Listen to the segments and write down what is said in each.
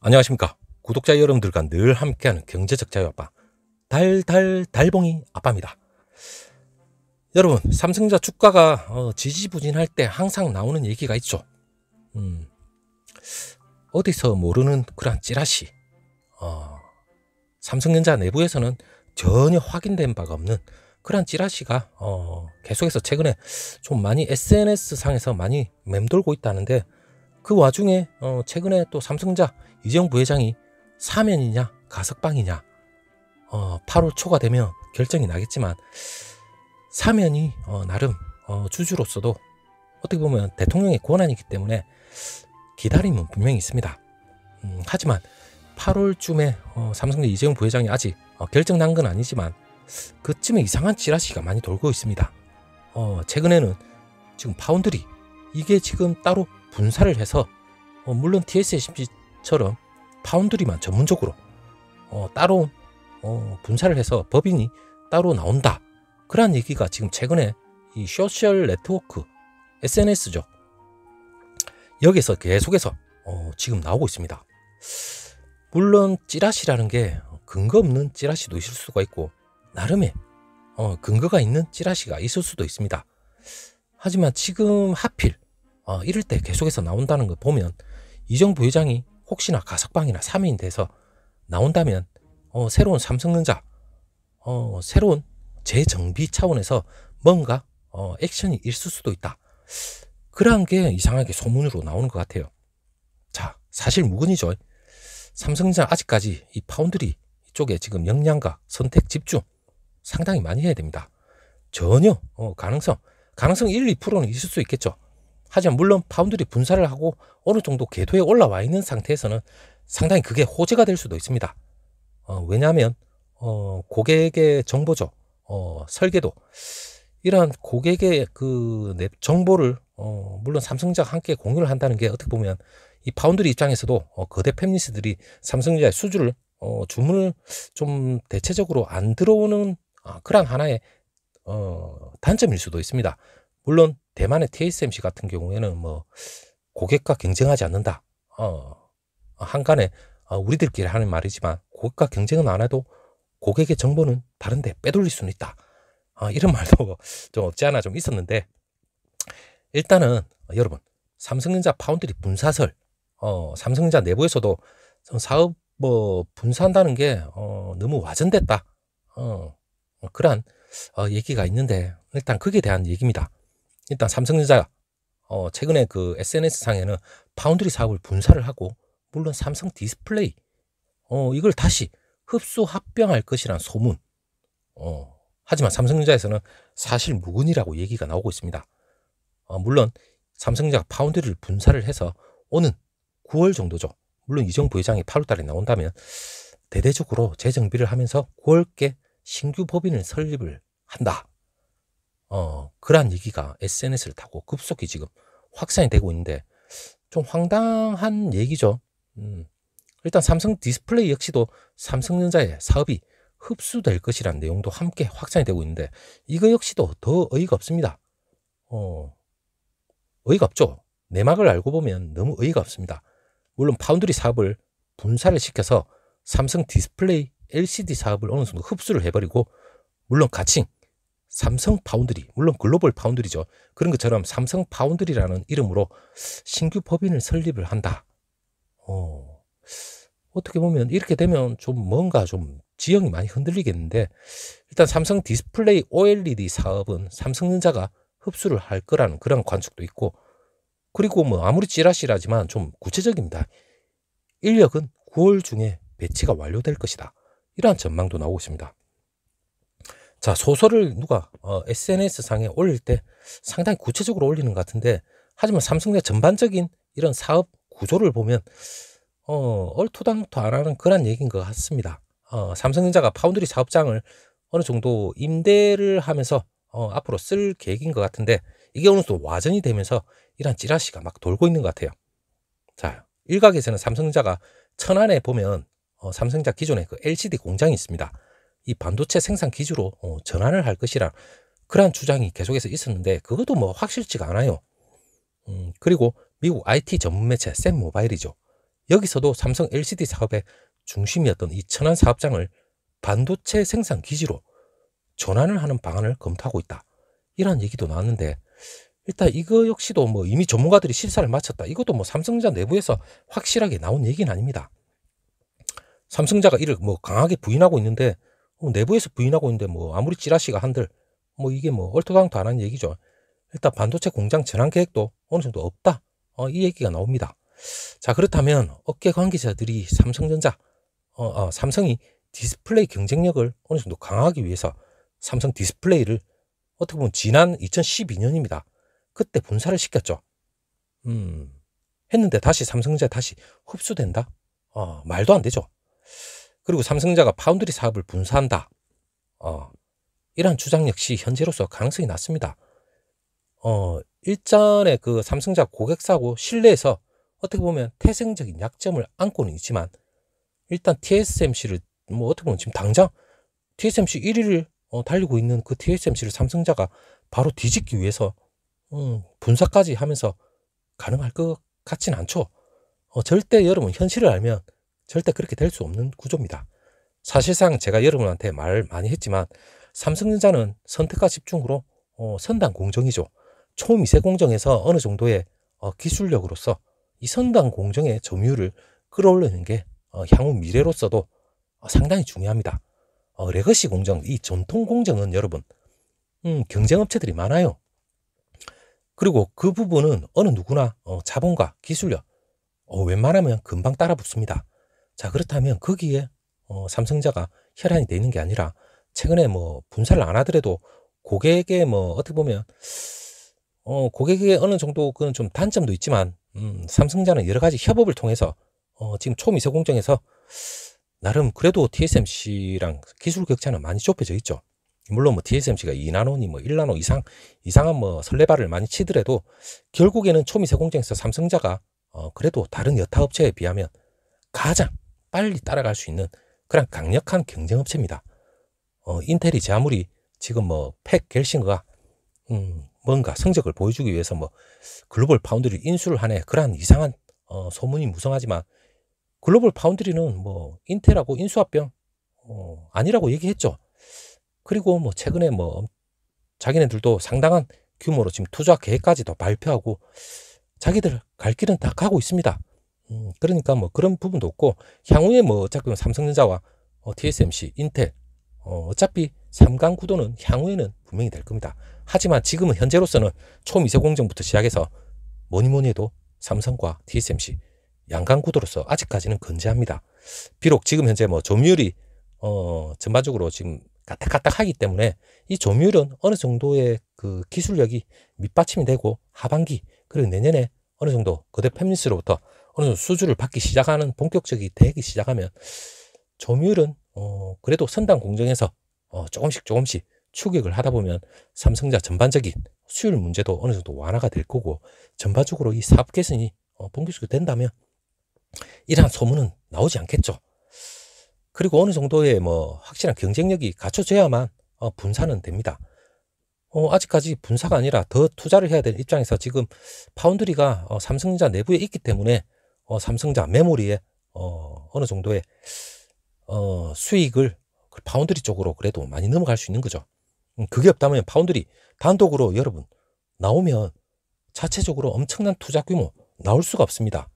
안녕하십니까. 구독자 여러분들과 늘 함께하는 경제적 자유아빠 달봉이 아빠입니다. 여러분, 삼성전자 주가가 지지부진할 때 항상 나오는 얘기가 있죠. 어디서 모르는 그런 찌라시, 삼성전자 내부에서는 전혀 확인된 바가 없는 그런 찌라시가 계속해서 최근에 좀 많이 SNS 상에서 많이 맴돌고 있다는데, 그 와중에 최근에 또 삼성전자 이재용 부회장이 사면이냐 가석방이냐 8월 초가 되면 결정이 나겠지만, 사면이 나름 주주로서도 어떻게 보면 대통령의 권한이기 때문에 기다림은 분명히 있습니다. 하지만 8월쯤에 삼성전자 이재용 부회장이 아직 결정 난 건 아니지만 그쯤에 이상한 찌라시가 많이 돌고 있습니다. 최근에는 지금 파운드리 이게 지금 따로 분사를 해서 물론 TSMC처럼 파운드리만 전문적으로 따로 분사를 해서 법인이 따로 나온다, 그런 얘기가 지금 최근에 이 소셜 네트워크 SNS죠, 여기서 계속해서 지금 나오고 있습니다. 물론 찌라시라는 게 근거 없는 찌라시도 있을 수가 있고 나름의 근거가 있는 찌라시가 있을 수도 있습니다. 하지만 지금 하필 이럴 때 계속해서 나온다는 거 보면, 이재용 부회장이 혹시나 가석방이나 사면이 돼서 나온다면 새로운 삼성전자 새로운 재정비 차원에서 뭔가 액션이 있을 수도 있다, 그러한 게 이상하게 소문으로 나오는 것 같아요. 자, 사실 무근이죠. 삼성전자 아직까지 이 파운드리 쪽에 지금 역량과 선택 집중 상당히 많이 해야 됩니다. 전혀 가능성 1, 2%는 있을 수 있겠죠. 하지만 물론 파운드리 분사를 하고 어느 정도 궤도에 올라와 있는 상태에서는 상당히 그게 호재가 될 수도 있습니다. 왜냐하면 고객의 정보죠, 설계도, 이러한 고객의 그 정보를 물론 삼성전자가 함께 공유를 한다는 게 어떻게 보면 이 파운드리 입장에서도 거대 팹리스들이 삼성전자의 수주를 주문을 좀 대체적으로 안 들어오는 그런 하나의 단점일 수도 있습니다. 물론 대만의 TSMC 같은 경우에는 뭐 고객과 경쟁하지 않는다, 한간에 우리들끼리 하는 말이지만 고객과 경쟁은 안 해도 고객의 정보는 다른데 빼돌릴 수는 있다, 이런 말도 좀 없지 않아 좀 있었는데, 일단은 여러분, 삼성전자 파운드리 분사설 삼성전자 내부에서도 사업 분사한다는 게 너무 와전됐다, 그런 얘기가 있는데, 일단 그게 대한 얘기입니다. 일단 삼성전자 최근에 그 SNS 상에는 파운드리 사업을 분사를 하고 물론 삼성 디스플레이 이걸 다시 흡수 합병할 것이란 소문, 하지만 삼성전자에서는 사실 무근이라고 얘기가 나오고 있습니다. 물론 삼성전자가 파운드리를 분사를 해서 오는 9월 정도죠. 물론 이재용 부회장이 8월 달에 나온다면 대대적으로 재정비를 하면서 9월께 신규 법인을 설립을 한다, 그러한 얘기가 SNS를 타고 급속히 지금 확산이 되고 있는데 좀 황당한 얘기죠. 일단 삼성 디스플레이 역시도 삼성전자의 사업이 흡수될 것이라는 내용도 함께 확산이 되고 있는데, 이거 역시도 더 어이가 없습니다. 어이가 없죠. 내막을 알고 보면 너무 어이가 없습니다. 물론 파운드리 사업을 분사를 시켜서 삼성 디스플레이 LCD 사업을 어느 정도 흡수를 해버리고, 물론 가칭 삼성 파운드리, 물론 글로벌 파운드리죠, 그런 것처럼 삼성 파운드리라는 이름으로 신규 법인을 설립을 한다. 어떻게 보면 이렇게 되면 좀 뭔가 좀 지형이 많이 흔들리겠는데, 일단 삼성 디스플레이 OLED 사업은 삼성전자가 흡수를 할 거라는 그런 관측도 있고, 그리고 뭐 아무리 찌라시라지만 좀 구체적입니다. 인력은 9월 중에 배치가 완료될 것이다, 이러한 전망도 나오고 있습니다. 자, 소설을 누가 SNS 상에 올릴 때 상당히 구체적으로 올리는 것 같은데, 하지만 삼성전자 전반적인 이런 사업 구조를 보면 얼토당토 안 하는 그런 얘기인 것 같습니다. 삼성전자가 파운드리 사업장을 어느 정도 임대를 하면서 앞으로 쓸 계획인 것 같은데, 이게 어느 정도 와전이 되면서 이런 찌라시가 막 돌고 있는 것 같아요. 자, 일각에서는 삼성전자가 천안에 보면 삼성전자 기존에 그 LCD 공장이 있습니다. 이 반도체 생산 기지로 전환을 할 것이라 그러한 주장이 계속해서 있었는데, 그것도 뭐 확실치가 않아요. 그리고 미국 IT 전문 매체 샘 모바일이죠, 여기서도 삼성 LCD 사업의 중심이었던 이 천안 사업장을 반도체 생산 기지로 전환을 하는 방안을 검토하고 있다. 이런 얘기도 나왔는데, 일단 이거 역시도 뭐 이미 전문가들이 실사를 마쳤다. 이것도 뭐 삼성전자 내부에서 확실하게 나온 얘기는 아닙니다. 삼성자가 이를 뭐 강하게 부인하고 있는데, 내부에서 부인하고 있는데 뭐 아무리 찌라시가 한들 뭐 이게 뭐 얼토당토 안 하는 얘기죠. 일단 반도체 공장 전환 계획도 어느 정도 없다. 이 얘기가 나옵니다. 자, 그렇다면 업계 관계자들이 삼성이 디스플레이 경쟁력을 어느 정도 강화하기 위해서 삼성 디스플레이를 어떻게 보면 지난 2012년입니다. 그때 분사를 시켰죠. 했는데 다시 삼성전자에 다시 흡수된다? 말도 안 되죠. 그리고 삼성전자가 파운드리 사업을 분사한다. 이러한 주장 역시 현재로서 가능성이 낮습니다. 일전에 그 삼성전자 고객사하고 신뢰에서 어떻게 보면 태생적인 약점을 안고는 있지만, 일단 TSMC를 뭐 어떻게 보면 지금 당장 TSMC 1위를 달리고 있는 그 TSMC를 삼성전자가 바로 뒤집기 위해서 분사까지 하면서 가능할 것 같지는 않죠. 절대 여러분 현실을 알면 절대 그렇게 될 수 없는 구조입니다. 사실상 제가 여러분한테 말 많이 했지만 삼성전자는 선택과 집중으로 선단 공정이죠. 초미세 공정에서 어느 정도의 기술력으로서 이 선단 공정의 점유율을 끌어올리는 게 향후 미래로서도 상당히 중요합니다. 레거시 공정, 이 전통 공정은 여러분 경쟁 업체들이 많아요. 그리고 그 부분은 어느 누구나 자본과 기술력 웬만하면 금방 따라 붙습니다. 자, 그렇다면 거기에 삼성전자가 혈안이 돼 있는 게 아니라 최근에 뭐 분사를 안 하더라도 고객의 뭐 어떻게 보면 고객의 어느 정도 그건 좀 단점도 있지만 삼성전자는 여러 가지 협업을 통해서 지금 초미세 공정에서 나름 그래도 TSMC랑 기술 격차는 많이 좁혀져 있죠. 물론 뭐 TSMC가 2나노니 뭐 1나노 이상한 뭐 설레발을 많이 치더라도 결국에는 초미세 공정에서 삼성전자가 그래도 다른 여타 업체에 비하면 가장 빨리 따라갈 수 있는 그런 강력한 경쟁 업체입니다. 인텔이 제 아무리 지금 뭐 팩 겔싱거가 뭔가 성적을 보여주기 위해서 뭐 글로벌 파운드리 인수를 하네 그런 이상한 소문이 무성하지만, 글로벌 파운드리는 뭐 인텔하고 인수합병 아니라고 얘기했죠. 그리고 뭐 최근에 뭐 자기네들도 상당한 규모로 지금 투자 계획까지도 발표하고 자기들 갈 길은 다 가고 있습니다. 그러니까 뭐 그런 부분도 없고, 향후에 뭐 어차피 삼성전자와 TSMC, 인텔 어차피 3강 구도는 향후에는 분명히 될 겁니다. 하지만 지금은 현재로서는 초미세 공정부터 시작해서 뭐니 해도 삼성과 TSMC 양강 구도로서 아직까지는 건재합니다. 비록 지금 현재 뭐 점유율이 전반적으로 지금 까딱까딱하기 때문에 이 점유율은 어느 정도의 그 기술력이 밑받침이 되고 하반기 그리고 내년에 어느 정도 거대 팹리스로부터 어느 정도 수주를 받기 시작하는 본격적이 되기 시작하면 점유율은 그래도 선단 공정에서 조금씩 추격을 하다 보면 삼성전자 전반적인 수율 문제도 어느 정도 완화가 될 거고, 전반적으로 이 사업 개선이 본격적으로 된다면 이러한 소문은 나오지 않겠죠. 그리고 어느 정도의 뭐 확실한 경쟁력이 갖춰져야만 분사는 됩니다. 아직까지 분사가 아니라 더 투자를 해야 될 입장에서 지금 파운드리가 삼성전자 내부에 있기 때문에 삼성전자 메모리에 어느 정도의 수익을 파운드리 쪽으로 그래도 많이 넘어갈 수 있는 거죠. 그게 없다면 파운드리 단독으로 여러분 나오면 자체적으로 엄청난 투자 규모 나올 수가 없습니다.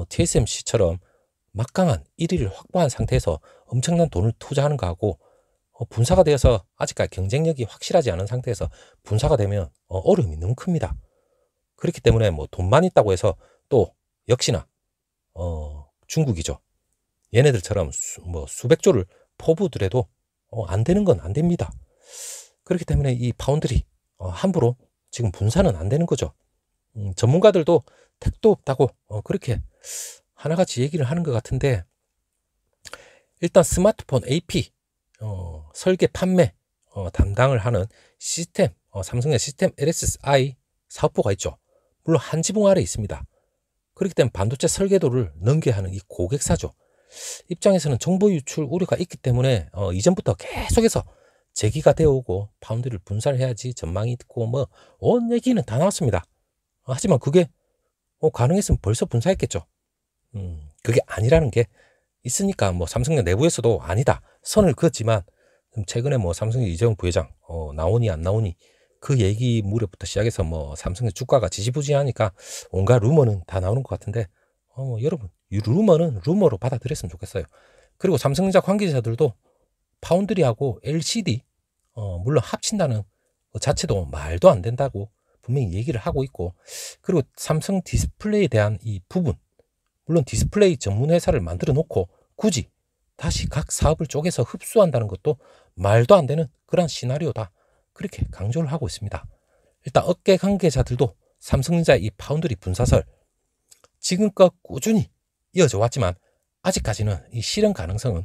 TSMC처럼 막강한 1위를 확보한 상태에서 엄청난 돈을 투자하는 거하고 분사가 되어서 아직까지 경쟁력이 확실하지 않은 상태에서 분사가 되면 어려움이 너무 큽니다. 그렇기 때문에 뭐 돈만 있다고 해서 또 역시나 중국이죠. 얘네들처럼 뭐 수백조를 포부더라도 안 되는 건 안 됩니다. 그렇기 때문에 이 파운드리 함부로 지금 분사는 안 되는 거죠. 전문가들도 택도 없다고 그렇게 하나같이 얘기를 하는 것 같은데, 일단 스마트폰 AP 설계 판매 담당을 하는 시스템 삼성의 시스템 LSI 사업부가 있죠. 물론 한 지붕 아래 있습니다. 그렇기 때문에 반도체 설계도를 넘겨야 하는 이 고객사죠. 입장에서는 정보 유출 우려가 있기 때문에 이전부터 계속해서 제기가 되어 오고 파운드리를 분사를 해야지 전망이 있고 뭐 온 얘기는 다 나왔습니다. 하지만 그게 가능했으면 벌써 분사했겠죠. 그게 아니라는 게 있으니까 뭐 삼성전 내부에서도 아니다 선을 그었지만, 최근에 뭐 삼성의 이재용 부회장 나오니 안 나오니 그 얘기 무렵부터 시작해서 뭐 삼성의 주가가 지지부진하니까 온갖 루머는 다 나오는 것 같은데, 여러분 이 루머는 루머로 받아들였으면 좋겠어요. 그리고 삼성전자 관계자들도 파운드리하고 LCD 물론 합친다는 그 자체도 말도 안 된다고 분명히 얘기를 하고 있고, 그리고 삼성 디스플레이에 대한 이 부분, 물론 디스플레이 전문 회사를 만들어 놓고 굳이 다시 각 사업을 쪼개서 흡수한다는 것도 말도 안 되는 그런 시나리오다, 그렇게 강조를 하고 있습니다. 일단 업계 관계자들도 삼성전자 이 파운드리 분사설 지금껏 꾸준히 이어져 왔지만 아직까지는 이 실현 가능성은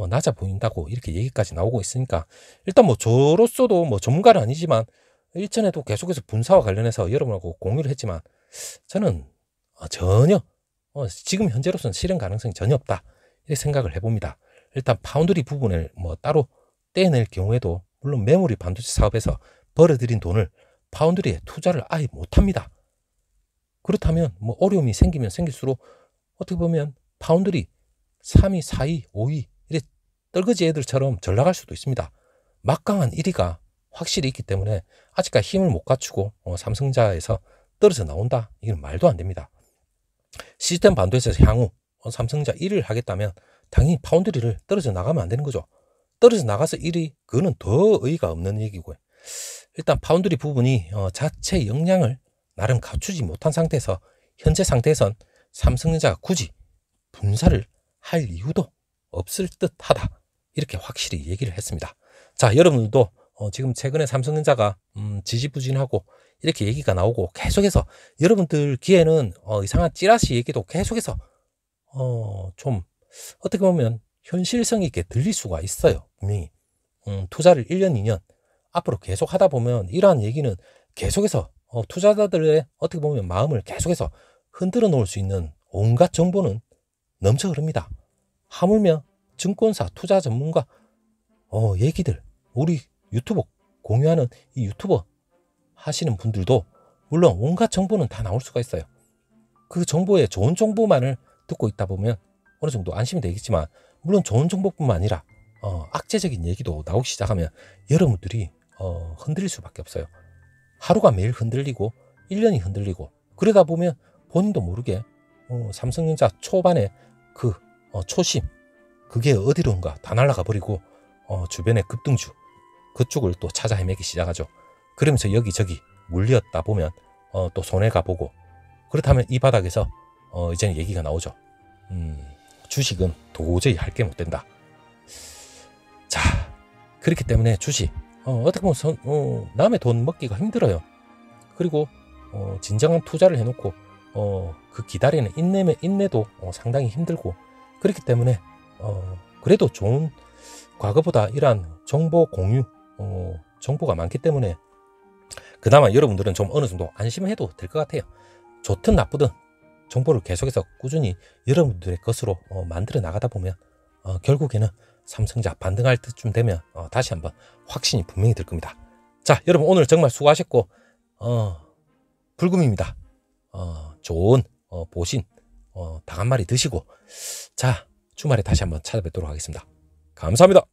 낮아 보인다고 이렇게 얘기까지 나오고 있으니까, 일단 뭐 저로서도 뭐 전문가는 아니지만 일전에도 계속해서 분사와 관련해서 여러분하고 공유를 했지만, 저는 전혀 지금 현재로서는 실현 가능성이 전혀 없다, 이렇게 생각을 해봅니다. 일단 파운드리 부분을 뭐 따로 떼낼 경우에도 물론 메모리 반도체 사업에서 벌어들인 돈을 파운드리에 투자를 아예 못합니다. 그렇다면 뭐 어려움이 생기면 생길수록 어떻게 보면 파운드리 3위, 4위, 5위 이래 떨거지 애들처럼 절 나갈 수도 있습니다. 막강한 1위가 확실히 있기 때문에 아직까지 힘을 못 갖추고 삼성전자에서 떨어져 나온다, 이건 말도 안 됩니다. 시스템 반도체에서 향후 삼성전자 1위를 하겠다면 당연히 파운드리를 떨어져 나가면 안 되는 거죠. 떨어져 나가서 1위, 그거는 더 의의가 없는 얘기고요. 일단 파운드리 부분이 자체 역량을 나름 갖추지 못한 상태에서 현재 상태에선 삼성전자가 굳이 분사를 할 이유도 없을 듯하다, 이렇게 확실히 얘기를 했습니다. 자, 여러분들도 지금 최근에 삼성전자가 지지부진하고 이렇게 얘기가 나오고 계속해서 여러분들 귀에는 이상한 찌라시 얘기도 계속해서 좀 어떻게 보면 현실성 있게 들릴 수가 있어요. 분명히 투자를 1년 2년 앞으로 계속 하다 보면 이러한 얘기는 계속해서 투자자들의 어떻게 보면 마음을 계속해서 흔들어 놓을 수 있는 온갖 정보는 넘쳐 흐릅니다. 하물며 증권사 투자 전문가 얘기들, 우리 유튜버 공유하는 이 유튜버 하시는 분들도 물론 온갖 정보는 다 나올 수가 있어요. 그 정보에 좋은 정보만을 듣고 있다 보면 어느 정도 안심이 되겠지만, 물론 좋은 정보뿐만 아니라 악재적인 얘기도 나오기 시작하면 여러분들이 흔들릴 수밖에 없어요. 하루가 매일 흔들리고 1년이 흔들리고, 그러다 보면 본인도 모르게 삼성전자 초반에 그 초심, 그게 어디론가 다 날아가 버리고 주변의 급등주 그쪽을 또 찾아 헤매기 시작하죠. 그러면서 여기저기 물렸다 보면 또 손해가 보고, 그렇다면 이 바닥에서 이제는 얘기가 나오죠. 주식은 도저히 할 게 못 된다. 자, 그렇기 때문에 주식 어떻게 보면 남의 돈 먹기가 힘들어요. 그리고 진정한 투자를 해놓고 그 기다리는 인내도 상당히 힘들고, 그렇기 때문에 그래도 좋은, 과거보다 이러한 정보 공유 정보가 많기 때문에 그나마 여러분들은 좀 어느 정도 안심해도 될 것 같아요. 좋든 나쁘든 정보를 계속해서 꾸준히 여러분들의 것으로 만들어 나가다 보면 결국에는 삼성전자 반등할 때쯤 되면 다시 한번 확신이 분명히 들 겁니다. 자, 여러분 오늘 정말 수고하셨고 불금입니다. 좋은 보신 닭 한 마리 드시고, 자, 주말에 다시 한번 찾아뵙도록 하겠습니다. 감사합니다.